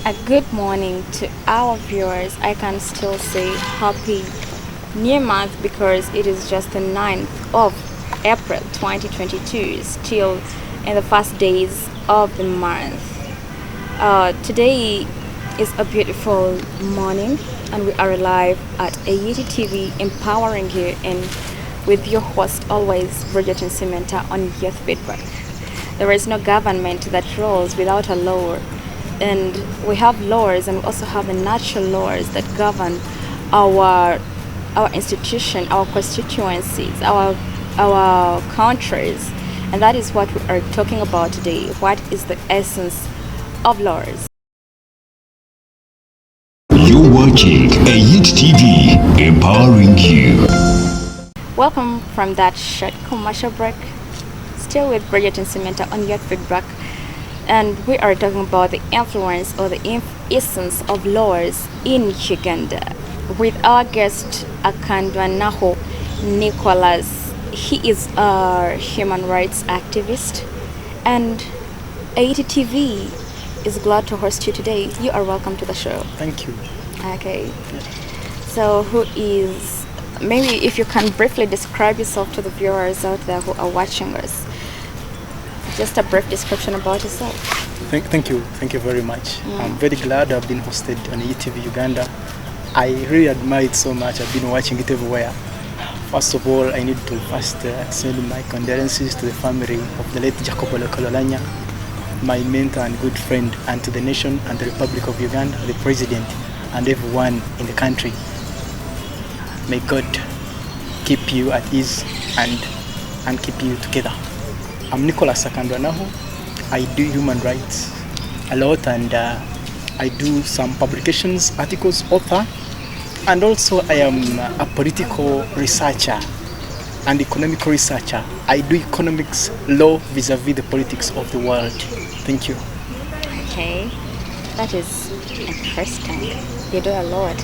A good morning to our viewers. I can still say happy new month because it is just the 9th of April 2022, still in the first days of the month. Today is a beautiful morning and we are live at AET TV empowering you and with your host always Bridget Cimenta on Youth Feedback. There is no government that rules without a law, and we have laws and we also have the natural laws that govern our institution, our constituencies, our countries, and that is what we are talking about today. What is the essence of laws? You're watching AET TV, empowering you. Welcome from that short commercial break. Still with Bridget and Samantha on Youth Feedback, and we are talking about the influence or the essence of laws in Uganda with our guest Akandwanaho Nicholas. He is a human rights activist, and AET TV is glad to host you today. You are welcome to the show. Thank you. Okay. So who is, maybe if you can briefly describe yourself to the viewers out there who are watching us. Just a brief description about yourself. Thank you very much. I'm very glad I've been hosted on ETV Uganda. I really admire it so much. I've been watching it everywhere. First of all, I need to send my condolences to the family of the late Jacobo Lokololanya, my mentor and good friend, and to the nation and the Republic of Uganda, the President, and everyone in the country. May God keep you at ease and keep you together. I'm Nicholas Akandwanaho. I do human rights a lot, and I do some publications, articles, author, and also I am a political researcher and economic researcher. I do economics, law vis-a-vis the politics of the world. Thank you. Okay, that is interesting. You do a lot.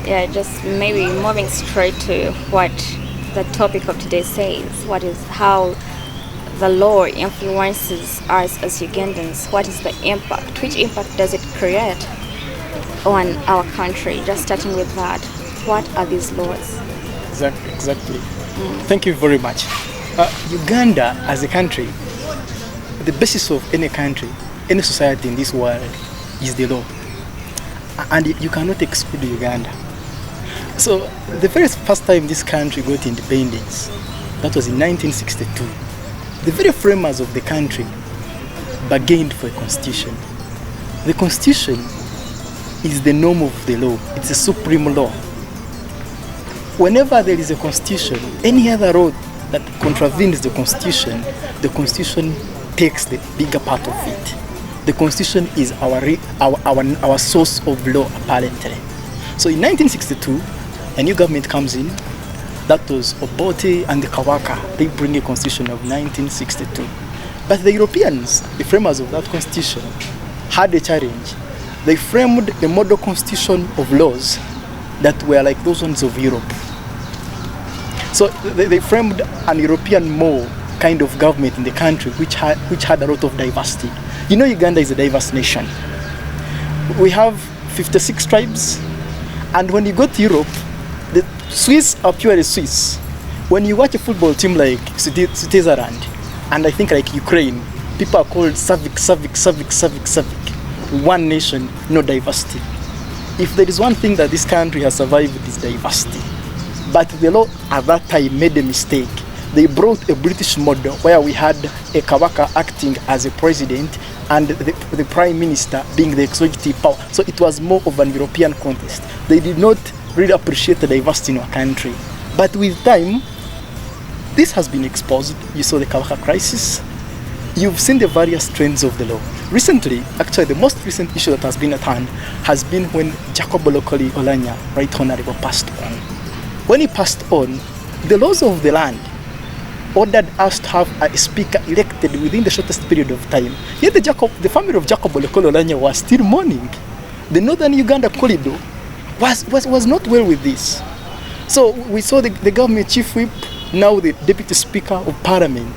Yeah, just maybe moving straight to what the topic of today says. What is how the law influences us as Ugandans? What is the impact? Which impact does it create on our country? Just starting with that. What are these laws? Exactly. Thank you very much. Uganda as a country, the basis of any country, any society in this world is the law. And you cannot exclude Uganda. So the very first time this country got independence, that was in 1962. The very framers of the country bargained for a constitution. The constitution is the norm of the law. It's a supreme law. Whenever there is a constitution, any other law that contravenes the constitution takes the bigger part of it. The constitution is our source of law, apparently. So in 1962, a new government comes in. That was Obote and the Kawaka. They bring a constitution of 1962. But the Europeans, the framers of that constitution, had a challenge. They framed a model constitution of laws that were like those ones of Europe. So they framed an European more kind of government in the country which had a lot of diversity. You know, Uganda is a diverse nation. We have 56 tribes, and when you go to Europe, the Swiss are purely Swiss. When you watch a football team like Switzerland, and I think like Ukraine, people are called Slavic. One nation, no diversity. If there is one thing that this country has survived, it is diversity. But the law at that time made a mistake. They brought a British model where we had a Kawaka acting as a president and the prime minister being the executive power. So it was more of an European contest. They did not really appreciate the diversity in our country. But with time, this has been exposed. You saw the Kawaka crisis. You've seen the various trends of the law. Recently, actually the most recent issue that has been at hand has been when Jacobo Lokololanya, Right Honorable, passed on. When he passed on, the laws of the land ordered us to have a speaker elected within the shortest period of time. Yet the family of Jacobo Lokololanya was still mourning. The northern Uganda corridor was not well with this. So we saw the government chief whip, now the deputy speaker of parliament,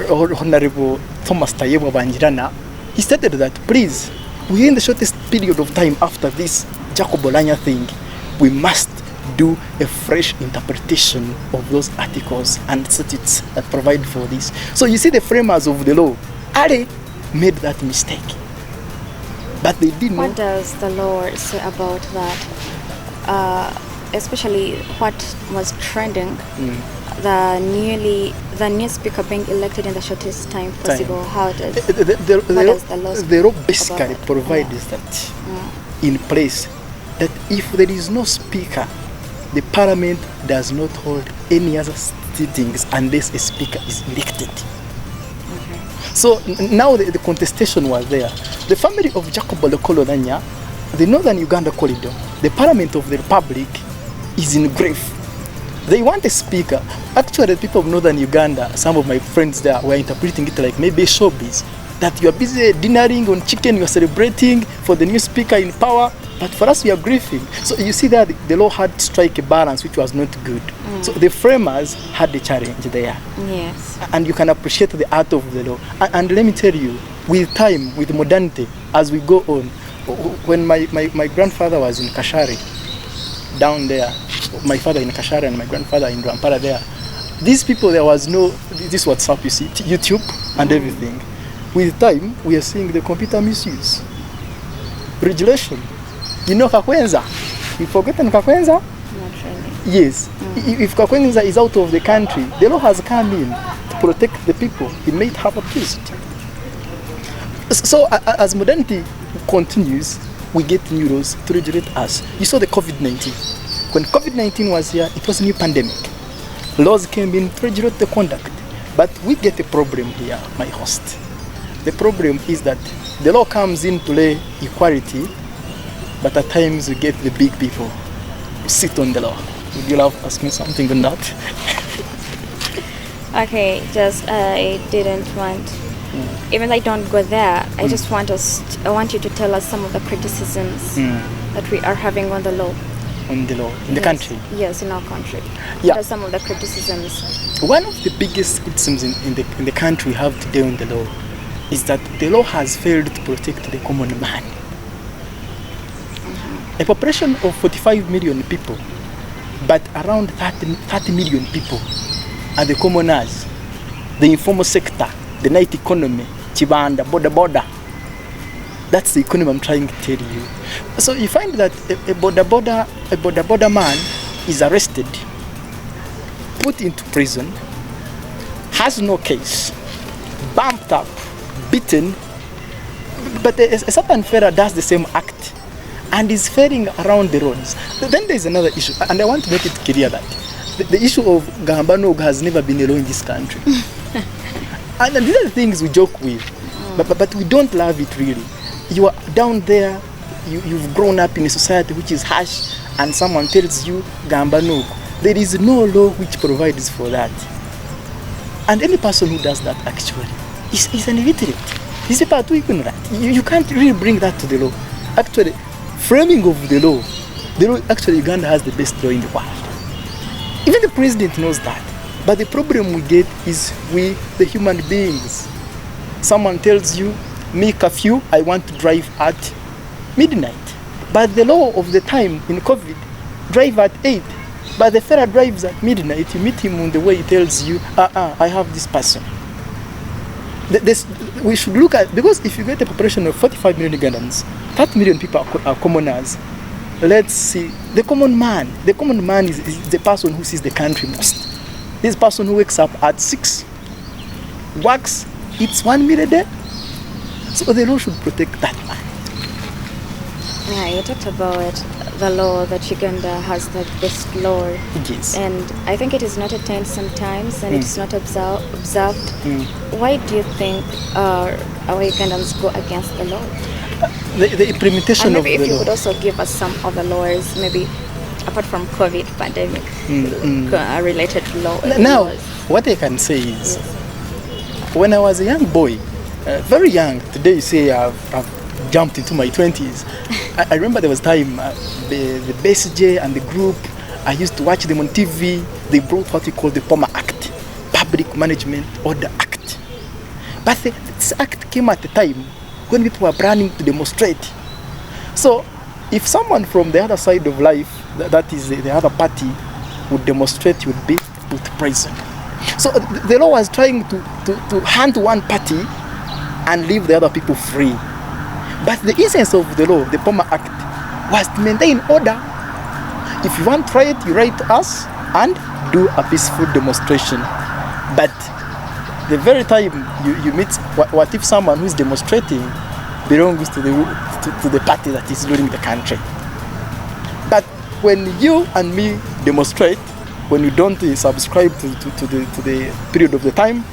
Honorable Thomas Tayebwa Banjirana. He stated that, please, within the shortest period of time after this Jacob Olanya thing, we must do a fresh interpretation of those articles and statutes that provide for this. So you see, the framers of the law already made that mistake, but they did not. What does the law say about that? Especially what was trending, the new speaker being elected in the shortest time possible. How does what does the law say the law about basically that? provides that in place, that if there is no speaker, the parliament does not hold any other sittings unless a speaker is elected. So now the contestation was there. The family of Jacob Olanya, the Northern Uganda corridor, the parliament of the republic is in grief. They want a speaker. Actually, the people of Northern Uganda, some of my friends there were interpreting it like maybe showbiz, that you are busy dinnering on chicken, you are celebrating for the new speaker in power, but for us we are grieving. So you see that the law had to strike a balance which was not good. So the framers had the challenge there. Yes. And you can appreciate the art of the law. And let me tell you, with time, with modernity, as we go on, when my grandfather was in Kashari, down there, my father in Kashari and my grandfather in Rampara there, these people, there was no, this WhatsApp, you see, YouTube and everything. With time, we are seeing the computer misuse. Regulation. You know Kakwenza? You've forgotten Kakwenza? Not really. Yes. If Kakwenza is out of the country, the law has come in to protect the people he might have abused. So as modernity continues, we get new laws to regulate us. You saw the COVID-19. When COVID-19 was here, it was a new pandemic. Laws came in to regulate the conduct. But we get a problem here, my host. The problem is that the law comes in to lay equality, but at times we get the big people who sit on the law. Would you love asking something on that? Okay, just I didn't want, even though I don't go there, I just want I want you to tell us some of the criticisms that we are having on the law. On the law, in the country? Yes, in our country. Yeah. What are some of the criticisms? One of the biggest criticisms in the country we have today on the law is that the law has failed to protect the common man. A population of 45 million people, but around 30 million people are the commoners, the informal sector, the night economy, chibanda, border. That's the economy I'm trying to tell you. So you find that a border man is arrested, put into prison, has no case, bumped up, beaten, but a certain fella does the same act and is faring around the roads. Then there's another issue, and I want to make it clear that the issue of Gambanog has never been a law in this country. And these are the things we joke with, but we don't love it really. You are down there, you've grown up in a society which is harsh, and someone tells you Gambanog. There is no law which provides for that. And any person who does that actually is an illiterate. He's a part too ignorant. You can't really bring that to the law. Actually, framing of the law, actually Uganda has the best law in the world. Even the president knows that. But the problem we get is we, the human beings. Someone tells you, me curfew, I want to drive at midnight. But the law of the time in COVID, drive at 8. But the fella drives at midnight, you meet him on the way, he tells you, I have this person. We should look at, because if you get a population of 45 million Ugandans, 30 million people are commoners. Let's see, the common man is the person who sees the country most. This person who wakes up at 6, works, eats 1 meal a day. So the law should protect that man. Yeah, you talked about the law that Uganda has the best law. Yes. And I think it is not attained sometimes, and it is not observed. Why do you think our Ugandans go against the law? The implementation And of maybe the if you law. could also give us some other laws, maybe apart from COVID pandemic related law. Now, laws. what I can say is, when I was a young boy, very young, today you say I've jumped into my 20s. I remember there was time, the BSJ and the group, I used to watch them on TV. They brought what we call the POMA Act, Public Management Order Act. But this act came at a time when people are planning to demonstrate. So if someone from the other side of life, that is the other party, would demonstrate, would be put to prison. So the law was trying to hand one party and leave the other people free. But the essence of the law, the POMA Act, was to maintain order. If you want riot, you write to us and do a peaceful demonstration. But the very time you meet, what if someone who is demonstrating belongs to the party that is ruling the country? But when you and me demonstrate, when you don't subscribe to the period of the time,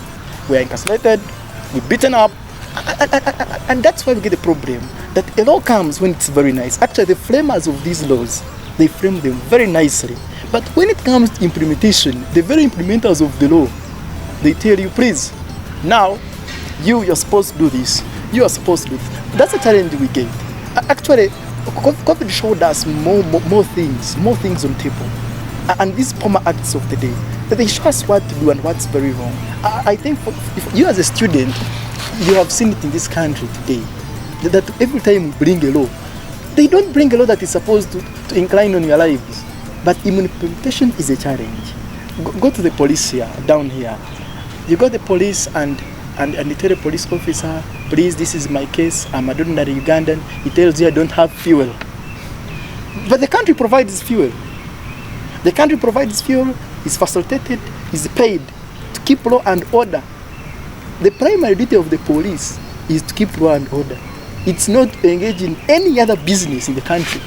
we are incarcerated, we're beaten up, and that's why we get the problem. That a law comes when it's very nice. Actually, the framers of these laws, they frame them very nicely. But when it comes to implementation, the very implementers of the law, they tell you, please, now you're supposed to do this, you are supposed to do this. That's a challenge we get. Actually, COVID showed us more things on table. And these POMA acts of the day, they show us what to do and what's very wrong. I think if you as a student, you have seen it in this country today, that every time we bring a law, they don't bring a law that is supposed to incline on your lives. But implementation is a challenge. Go to the police here, down here. You got the police and you tell the police officer, please, this is my case, I'm an ordinary Ugandan. He tells you I don't have fuel. But the country provides fuel. The country provides fuel, is facilitated, is paid to keep law and order. The primary duty of the police is to keep law and order. It's not to engage in any other business in the country.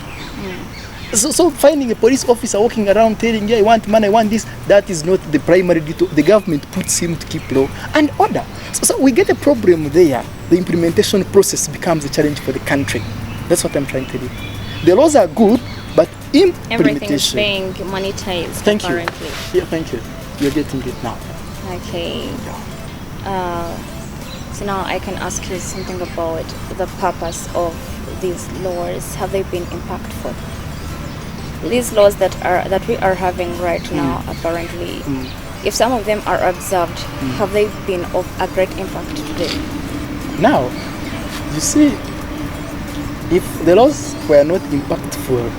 So finding a police officer walking around telling, yeah, I want money, I want this, that is not the primary duty. The government puts him to keep law and order. So we get a problem there. The implementation process becomes a challenge for the country. That's what I'm trying to do. The laws are good, but implementation. Everything is being monetized. Thank currently. you. Yeah, thank you. You're getting it now. Okay. So now I can ask you something about the purpose of these laws. Have they been impactful? These laws that we are having right now, apparently, if some of them are observed, have they been of a great impact today? Now, you see, if the laws were not impactful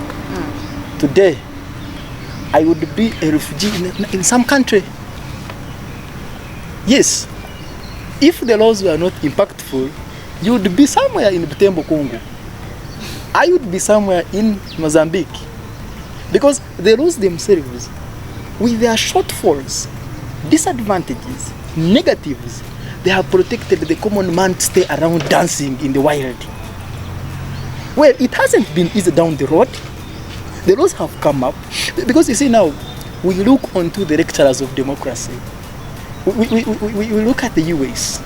today, I would be a refugee in some country. Yes, if the laws were not impactful, you would be somewhere in Butembo, Congo. I would be somewhere in Mozambique. Because the laws themselves, with their shortfalls, disadvantages, negatives, they have protected the common man to stay around dancing in the wild. Well, it hasn't been easy down the road. The laws have come up. Because you see now, we look onto the lecturers of democracy. We look at the US,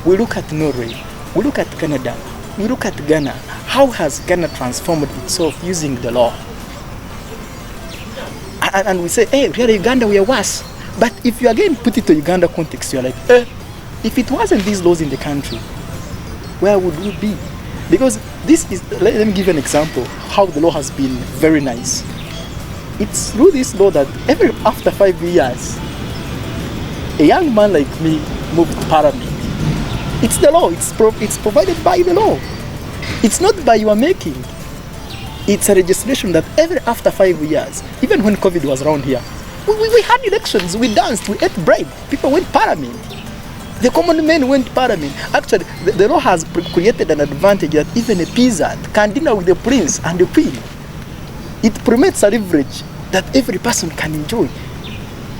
we look at Norway, we look at Canada, we look at Ghana. How has Ghana transformed itself using the law? And we say, hey, really, Uganda, we are worse. But if you again put it to Uganda context, you're like, if it wasn't these laws in the country, where would we be? Because this is, let me give you an example, how the law has been very nice. It's through this law that after 5 years, a young man like me moved to Parliament. It's the law, it's provided by the law. It's not by your making. It's a legislation that after 5 years, even when COVID was around here, we had elections, we danced, we ate bread, people went Parliament. The common men went Parliament. Actually, the law has created an advantage that even a peasant can dinner with the prince and the queen. It permits a leverage that every person can enjoy.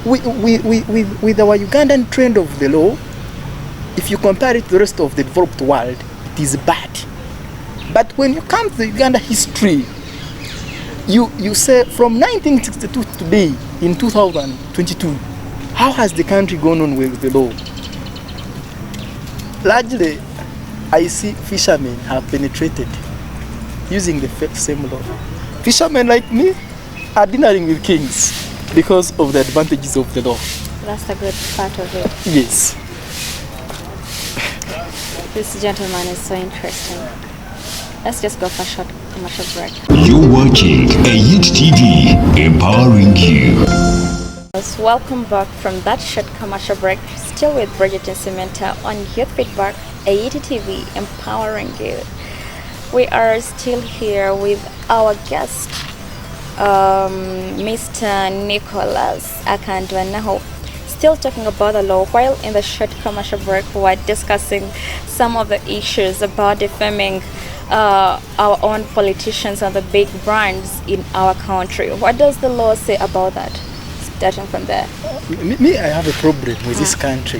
With our Ugandan trend of the law, if you compare it to the rest of the developed world, it is bad. But when you come to the Uganda history, you say from 1962 to today, in 2022, how has the country gone on with the law? Largely, I see fishermen have penetrated using the same law. Fishermen like me are dinnering with kings because of the advantages of the law. That's a good part of it. Yes. This gentleman is so interesting. Let's just go for a short commercial break. You're watching a Youth TV, empowering you. Yes, welcome back from that short commercial break. Still with Bridget and Samantha on Youth Feedback, AET TV, empowering you. We are still here with our guest, Mr. Nicholas Akandwanaho. Still talking about the law. While in the short commercial break, we were discussing some of the issues about defaming our own politicians and the big brands in our country. What does the law say about that? Starting from there. I have a problem with this country.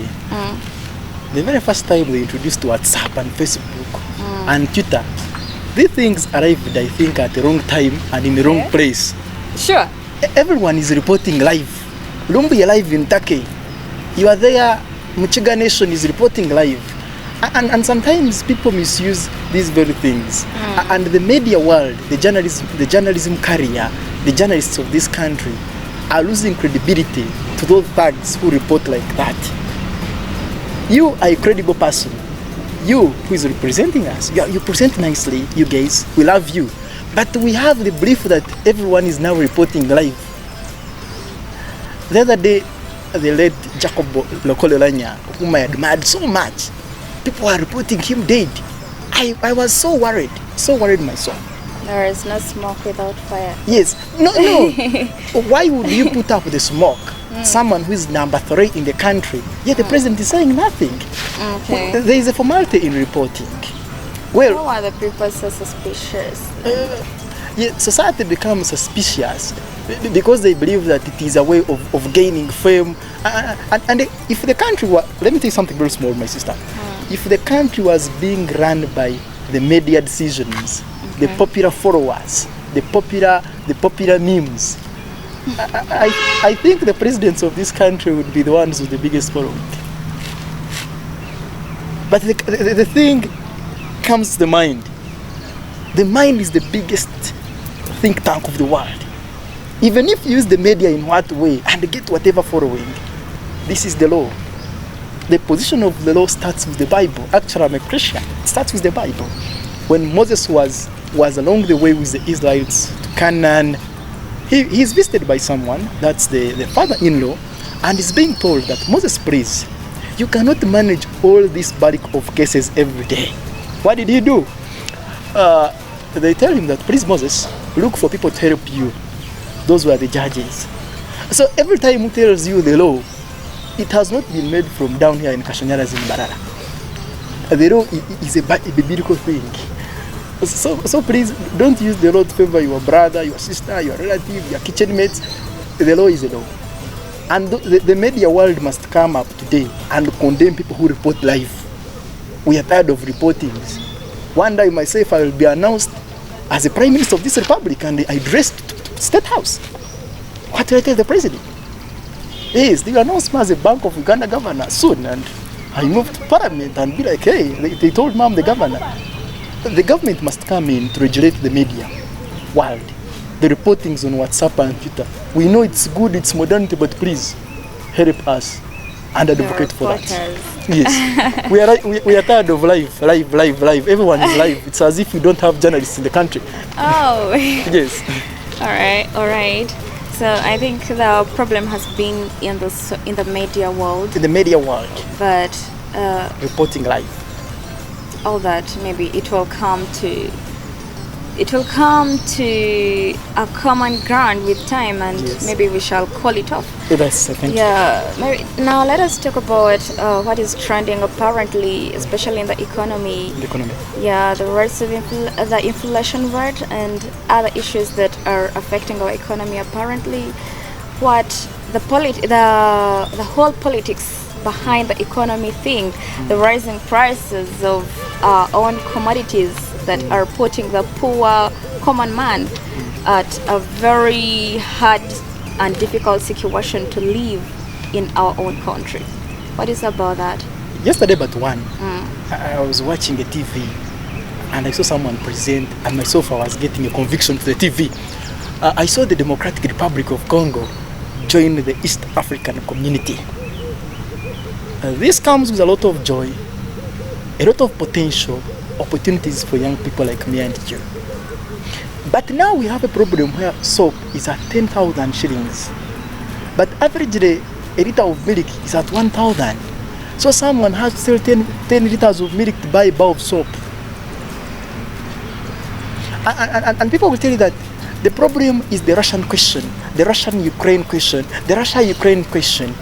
The very first time they introduced WhatsApp and Facebook and Twitter, these things arrived, I think, at the wrong time and in the wrong place. Sure. Everyone is reporting live. Lumbi live in Turkey. You are there, Muchiga Nation is reporting live. And sometimes people misuse these very things. And the media world, the journalism career, the journalists of this country are losing credibility to those thugs who report like that. You are a credible person. You who is representing us, you present nicely, you guys, we love you. But we have the belief that everyone is now reporting live. The other day, the late Jacob Lokolelanya, whom I admired so much, people are reporting him dead. I was so worried myself. There is no smoke without fire. Yes. No. Why would you put up the smoke? Someone who is number 3 in the country, yet the president is saying nothing. Okay. There is a formality in reporting. Well, why are the people so suspicious? Society becomes suspicious because they believe that it is a way of gaining fame. And if the country were, let me tell you something very small, my sister. If the country was being run by the media decisions, the popular followers, the popular memes, I think the presidents of this country would be the ones with the biggest following. But the thing comes to the mind. The mind is the biggest think tank of the world. Even if you use the media in what way and get whatever following, this is the law. The position of the law starts with the Bible. Actually, I'm a Christian. It starts with the Bible. When Moses was along the way with the Israelites to Canaan, he's visited by someone, that's the father-in-law, and is being told that, Moses, please, you cannot manage all this bulk of cases every day. What did he do? They tell him that, please, Moses, look for people to help you. Those were the judges. So every time he tells you the law, it has not been made from down here in Kashanyaras in Barara. The law is a biblical thing. So please, don't use the law to favor your brother, your sister, your relative, your kitchen mates. The law is a law. And the media world must come up today and condemn people who report live. We are tired of reportings. One day myself, I will be announced as the Prime Minister of this Republic and I dressed to State House. What will I tell the President? Yes, they announced me as a Bank of Uganda governor soon, and I moved to Parliament and be like, hey, they told Mom the governor. The government must come in to regulate the media world. The reportings on WhatsApp and Twitter. We know it's good, it's modernity, but please help us and advocate for that. Yes, we are tired of live. Everyone is live. It's as if we don't have journalists in the country. Oh. Yes. All right. So I think the problem has been in the media world. In the media world. But reporting live. All that maybe it will come to a common ground with time, and yes, maybe we shall call it off. Maybe now let us talk about what is trending apparently, especially in the economy. The rise of the inflation rate and other issues that are affecting our economy apparently. What the whole politics behind the economy thing, the rising prices of our own commodities that are putting the poor common man at a very hard and difficult situation to live in our own country. What is about that? Yesterday but one, I was watching a TV and I saw someone present, and myself I was getting a conviction to the TV. I saw the Democratic Republic of Congo join the East African community. This comes with a lot of joy, a lot of potential, opportunities for young people like me and you. But now we have a problem where soap is at 10,000 shillings. But averagely, a liter of milk is at 1,000. So someone has to sell 10 liters of milk to buy a bar of soap. And people will tell you that the problem is the Russian question, the Russian-Ukraine question, the Russia-Ukraine question.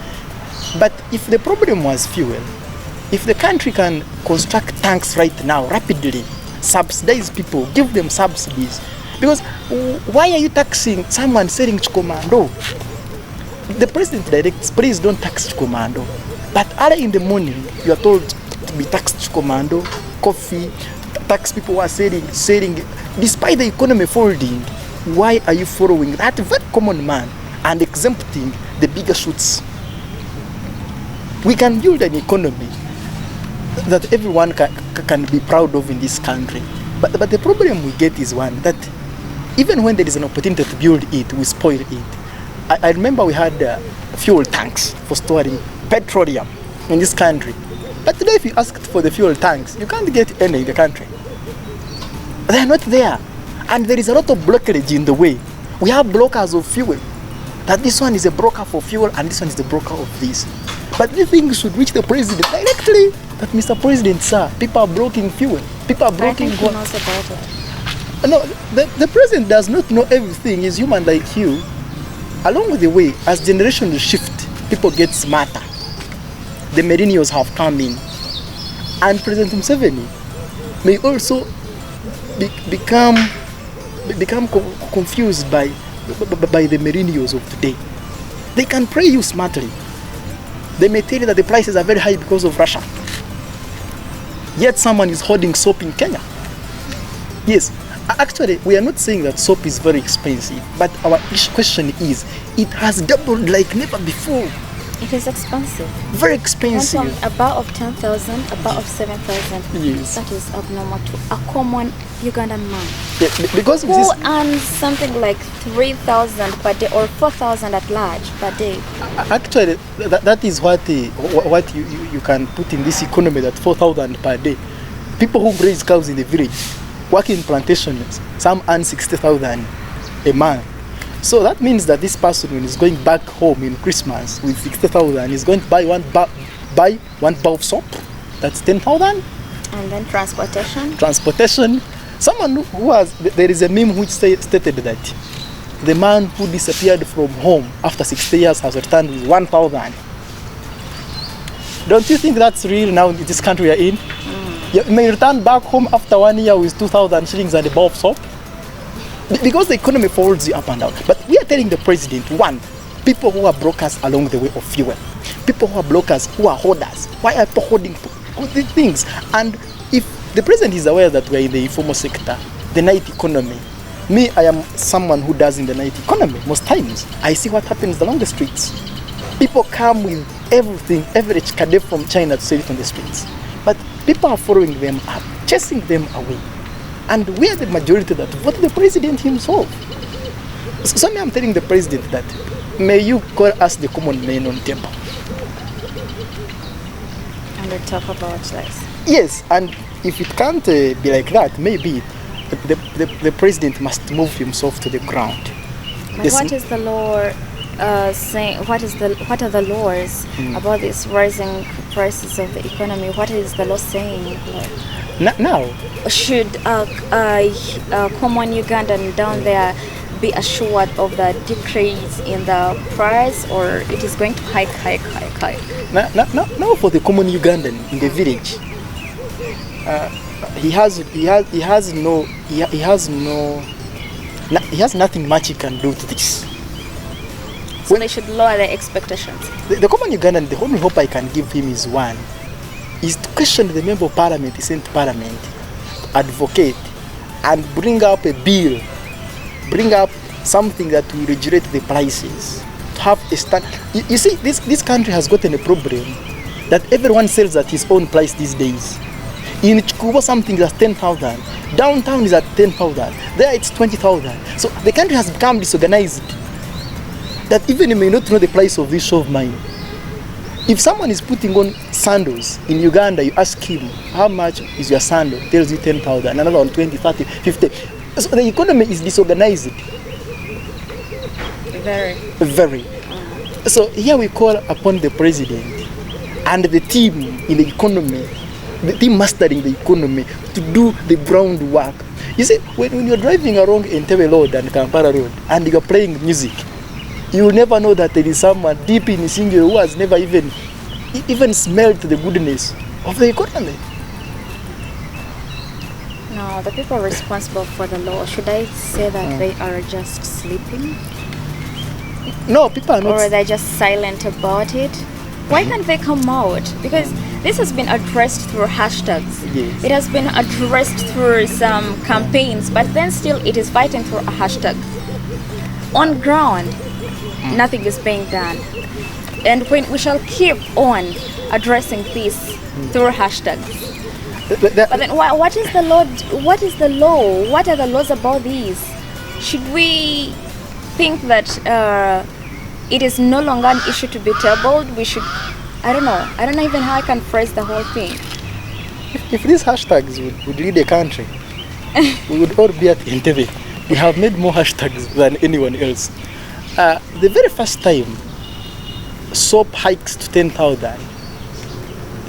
But if the problem was fuel, if the country can construct tanks right now, rapidly, subsidize people, give them subsidies, because why are you taxing someone selling Chikomando? The president directs, please don't tax Chikomando. But early in the morning, you are told to be taxed Chikomando, coffee, tax people who are selling. Despite the economy folding, why are you following that very common man and exempting the bigger shoots? We can build an economy that everyone can be proud of in this country. But the problem we get is one, that even when there is an opportunity to build it, we spoil it. I remember we had fuel tanks for storing petroleum in this country. But today if you asked for the fuel tanks, you can't get any in the country. They are not there. And there is a lot of blockage in the way. We have brokers of fuel. That this one is a broker for fuel and this one is the broker of this. But these things should reach the president directly. That Mr. President, sir, people are broking fuel. People are broking he knows about it. No, the president does not know everything. He's human like you. Along the way, as generations shift, people get smarter. The millennials have come in. And President Museveni may also become confused by the millennials of today. They can pray you smartly. They may tell you that the prices are very high because of Russia. Yet someone is holding soap in Kenya. Yes, actually, we are not saying that soap is very expensive, but our question is, it has doubled like never before. It is expensive. Very expensive. From a bar of 10,000, a bar of 7,000. Yes. That is abnormal to a common Ugandan man. Yeah, because who earns something like 3,000 per day or 4,000 at large per day. Actually, that is what you can put in this economy, that 4,000 per day. People who raise cows in the village, work in plantations, some earn 60,000 a month. So that means that this person, when he's going back home in Christmas with 60,000, is going to buy one bar of soap. That's 10,000. And then transportation. Someone who has, there is a meme which stated that the man who disappeared from home after 60 years has returned with 1,000. Don't you think that's real now in this country we are in? You may return back home after 1 year with 2,000 shillings and a bar of soap. Because the economy folds you up and down. But we are telling the president, one, people who are brokers along the way of fuel, people who are brokers, who are holders, why are people holding these things? And if the president is aware that we are in the informal sector, the night economy, me, I am someone who does in the night economy most times. I see what happens along the streets. People come with everything, every chikade from China to sell it on the streets. But people are following them up, chasing them away. And we are the majority that voted the president himself. So I'm telling the president that, may you call us the common men on table. And we talk about this. Yes, and if it can't be like that, maybe the president must move himself to the ground. But what is the law saying? What are the laws about this rising prices of the economy? What is the law saying? Now, should a common Ugandan down there be assured of the decrease in the price, or it is going to hike? Now for the common Ugandan in the village, he has nothing much he can do to this. So they should lower their expectations. The common Ugandan, the only hope I can give him is one, is to question the member of parliament, he sent to parliament, advocate, and bring up a bill, bring up something that will regulate the prices, to have a stand. You see, this country has gotten a problem that everyone sells at his own price these days. In Chikubo, something is at 10,000. Downtown is at 10,000. There it's 20,000. So the country has become disorganized, that even you may not know the price of this show of mine. If someone is putting on sandals in Uganda, you ask him, how much is your sandal? He tells you 10,000, another one 20, 30, 50. So the economy is disorganized. Very. Very. So here we call upon the president and the team in the economy, the team mastering the economy, to do the groundwork. You see, when you're driving along Entebbe Road and Kampala Road and you're playing music, you will never know that there is someone deep in Singiro who has never even smelled the goodness of the economy. Now, the people responsible for the law, should I say that they are just sleeping? No, people are not. Or are they just silent about it? Why can't they come out? Because this has been addressed through hashtags. Yes. It has been addressed through some campaigns, but then still it is fighting through a hashtag. On ground, nothing is being done. And when we shall keep on addressing this through hashtags. But then what is the law? What is the law? What are the laws about these? Should we think that it is no longer an issue to be tabled? We should, I don't know even how I can phrase the whole thing. If these hashtags would lead a country, we would all be at Entebbe. We have made more hashtags than anyone else. The very first time soap hikes to 10,000,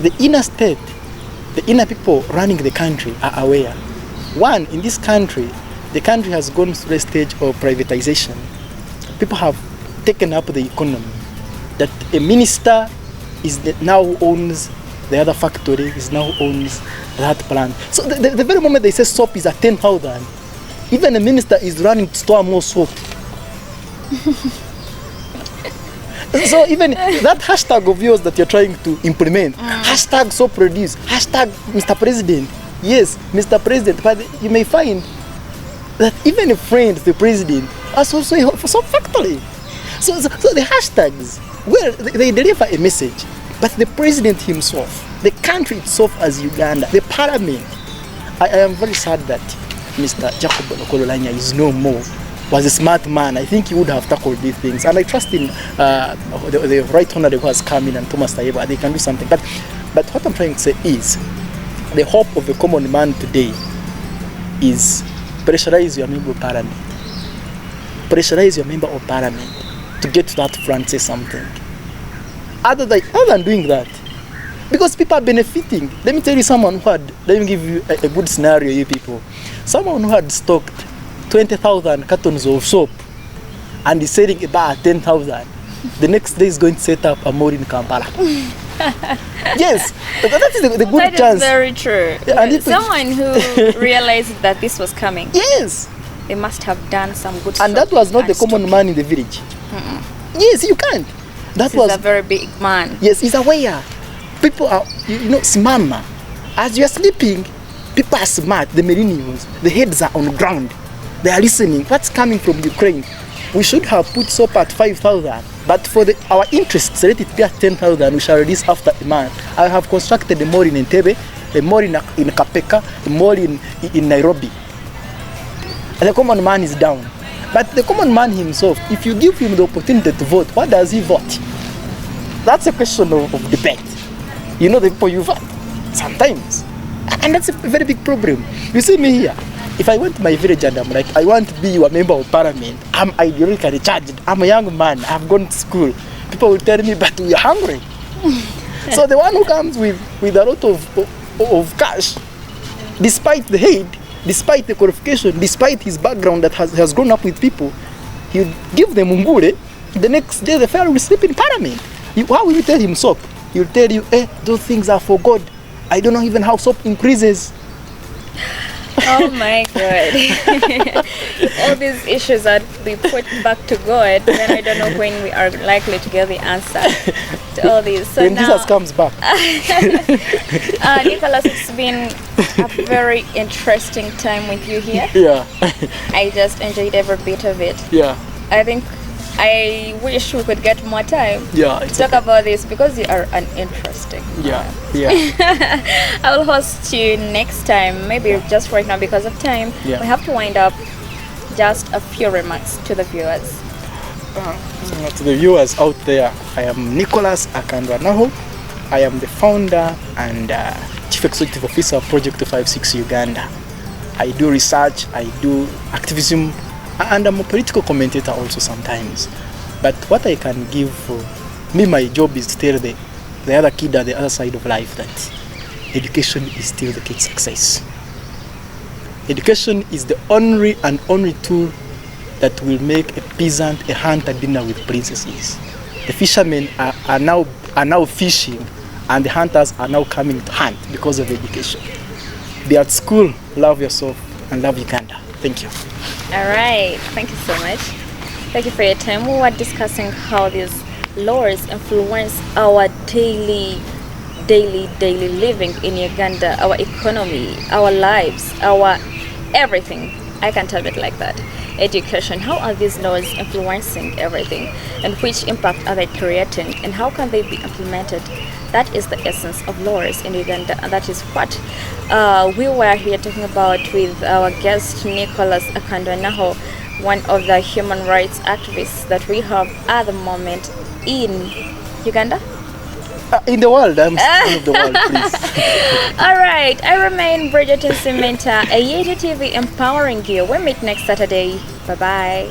the inner state, the inner people running the country are aware. One, in this country, the country has gone through a stage of privatization. People have taken up the economy. That a minister is now who owns the other factory, is now who owns that plant. So the very moment they say soap is at 10,000, even a minister is running to store more soap. So even that hashtag of yours that you're trying to implement, hashtag soap produce, hashtag Mr. President, yes, Mr. President, but you may find that even a friend, the president, has also a soap factory. So the hashtags, well, they deliver a message, but the president himself, the country itself as Uganda, the parliament, I am very sad that Mr. Jacob Okololanya is no more. Was a smart man. I think he would have tackled these things, and I trust in the right honourable who has come in and Thomas Taiba. They can do something. But what I'm trying to say is, the hope of the common man today is pressurize your member of parliament. Pressurize your member of parliament to get to that front, say something. Other than doing that, because people are benefiting. Let me tell you let me give you a good scenario, you people. Someone who had stocked 20,000 cartons of soap and is selling about 10,000, the next day is going to set up a mall in Kampala. Yes, that is the good chance. That is very true. And someone who realized that this was coming. Yes. They must have done some good And that was not the common man in the village. Yes, you can't. That was a very big man. Yes, he's aware. People are, smart. As you are sleeping, people are smart. The millennials, the heads are on the ground. They are listening. What's coming from Ukraine? We should have put soap at 5,000, but for our interests, let it be at 10,000. We shall release after a month. I have constructed a mall in Entebbe, a mall in Kapeka, a mall in Nairobi. And the common man is down. But the common man himself, if you give him the opportunity to vote, what does he vote? That's a question of debate. You know the people you vote sometimes. And that's a very big problem. You see me here. If I went to my village and I'm like, I want to be your member of parliament, I'm ideologically charged, I'm a young man, I've gone to school, people will tell me, but we are hungry. So the one who comes with a lot of cash, despite the hate, despite the qualification, despite his background that has grown up with people, he'll give them ungure, the next day the fellow will sleep in parliament. How will you tell him soap? He'll tell you, those things are for God. I don't know even how soap increases. Oh my God. If all these issues are to be put back to God, then I don't know when we are likely to get the answer to all these. So when now, Jesus comes back. Nicholas, it's been a very interesting time with you here. Yeah. I just enjoyed every bit of it. Yeah. I wish we could get more time to talk about this, because you are an interesting man. Yeah. I will host you next time, maybe just right now because of time. Yeah. We have to wind up. Just a few remarks to the viewers. To the viewers out there, I am Nicholas Akandwanaho. I am the founder and Chief Executive Officer of Project 256 Uganda. I do research, I do activism, and I'm a political commentator also sometimes. But what I can give for me, my job is to tell the other kid at the other side of life that education is still the key to success. Education is the only tool that will make a peasant a hunter dinner with princesses. The fishermen are now fishing, and the hunters are now coming to hunt because of education. Be at school, love yourself, and love Uganda. Thank you. All right, thank you so much. Thank you for your time. We were discussing how these laws influence our daily living in Uganda, our economy, our lives, our everything. I can tell it like that. Education, how are these laws influencing everything, and which impact are they creating, and how can they be implemented? That is the essence of laws in Uganda, and that is what we were here talking about with our guest Nicholas Akandwanaho, one of the human rights activists that we have at the moment in Uganda. In the world, I'm still of the world, please. All right, I remain Bridget Cimenta, a Yeti TV empowering you. We meet next Saturday. Bye-bye.